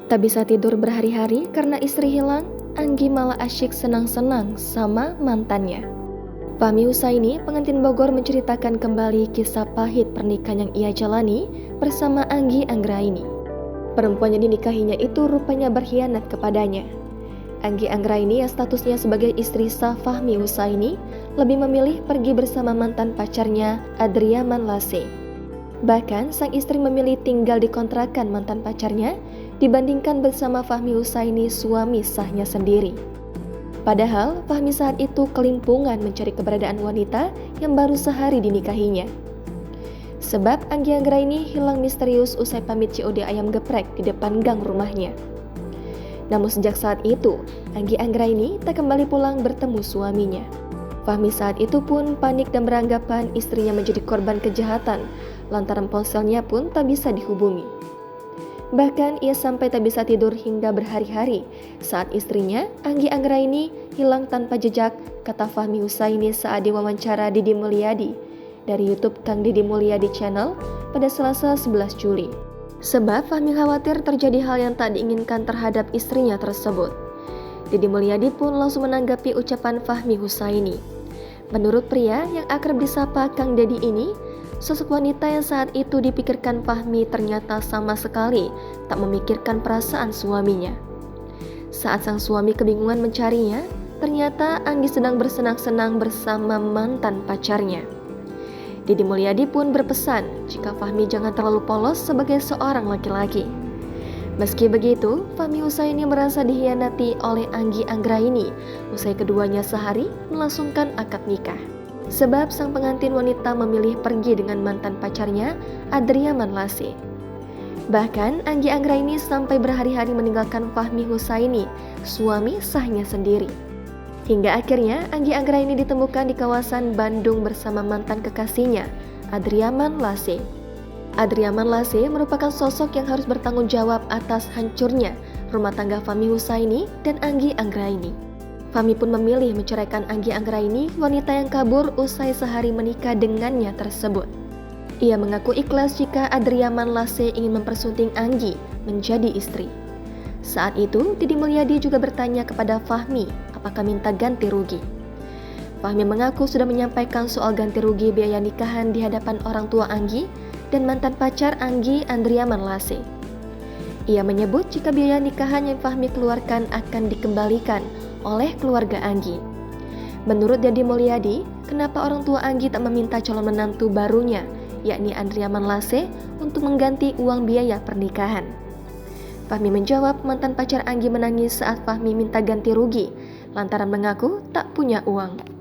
Tak bisa tidur berhari-hari karena istri hilang, Anggi malah asyik senang-senang sama mantannya. Fahmi Husaini, pengantin Bogor, menceritakan kembali kisah pahit pernikahan yang ia jalani bersama Anggi Anggraini. Perempuan yang dinikahinya itu rupanya berkhianat kepadanya. Anggi Anggraini yang statusnya sebagai istri sah Fahmi Husaini lebih memilih pergi bersama mantan pacarnya Adriaman Lase. Bahkan sang istri memilih tinggal di kontrakan mantan pacarnya dibandingkan bersama Fahmi Husaini, suami sahnya sendiri. Padahal Fahmi saat itu kelimpungan mencari keberadaan wanita yang baru sehari dinikahinya. Sebab Anggi Anggraini hilang misterius usai pamit COD ayam geprek di depan gang rumahnya. Namun sejak saat itu, Anggi Anggraini tak kembali pulang bertemu suaminya. Fahmi saat itu pun panik dan beranggapan istrinya menjadi korban kejahatan, lantaran ponselnya pun tak bisa dihubungi. Bahkan ia sampai tak bisa tidur hingga berhari-hari saat istrinya, Anggi Anggraini, hilang tanpa jejak, kata Fahmi Husaini saat diwawancara Didi Mulyadi dari YouTube Kang Didi Mulyadi Channel pada Selasa 11 Juli. Sebab Fahmi khawatir terjadi hal yang tak diinginkan terhadap istrinya tersebut. Didi Mulyadi pun langsung menanggapi ucapan Fahmi Husaini. Menurut pria yang akrab disapa Kang Dedi ini, sosok wanita yang saat itu dipikirkan Fahmi ternyata sama sekali tak memikirkan perasaan suaminya. Saat sang suami kebingungan mencarinya, ternyata Anggi sedang bersenang-senang bersama mantan pacarnya. Didi Mulyadi pun berpesan jika Fahmi jangan terlalu polos sebagai seorang laki-laki. Meski begitu, Fahmi Husaini merasa dikhianati oleh Anggi Anggraini usai keduanya sehari melangsungkan akad nikah. Sebab sang pengantin wanita memilih pergi dengan mantan pacarnya, Adriaman Lase. Bahkan Anggi Anggraini sampai berhari-hari meninggalkan Fahmi Husaini, suami sahnya sendiri. Hingga akhirnya Anggi Anggraini ditemukan di kawasan Bandung bersama mantan kekasihnya, Adriaman Lase. Adriaman Lase merupakan sosok yang harus bertanggung jawab atas hancurnya rumah tangga Fahmi Husaini dan Anggi Anggraini. Fahmi pun memilih menceraikan Anggi Anggraini, wanita yang kabur usai sehari menikah dengannya tersebut. Ia mengaku ikhlas jika Adriaman Lase ingin mempersunting Anggi menjadi istri. Saat itu, Didi Mulyadi juga bertanya kepada Fahmi apakah minta ganti rugi. Fahmi mengaku sudah menyampaikan soal ganti rugi biaya nikahan di hadapan orang tua Anggi dan mantan pacar Anggi, Adriaman Lase. Ia menyebut jika biaya nikahan yang Fahmi keluarkan akan dikembalikan oleh keluarga Anggi. Menurut Didi Mulyadi, kenapa orang tua Anggi tak meminta calon menantu barunya, yakni Adriaman Lase, untuk mengganti uang biaya pernikahan? Fahmi menjawab mantan pacar Anggi menangis saat Fahmi minta ganti rugi lantaran mengaku tak punya uang.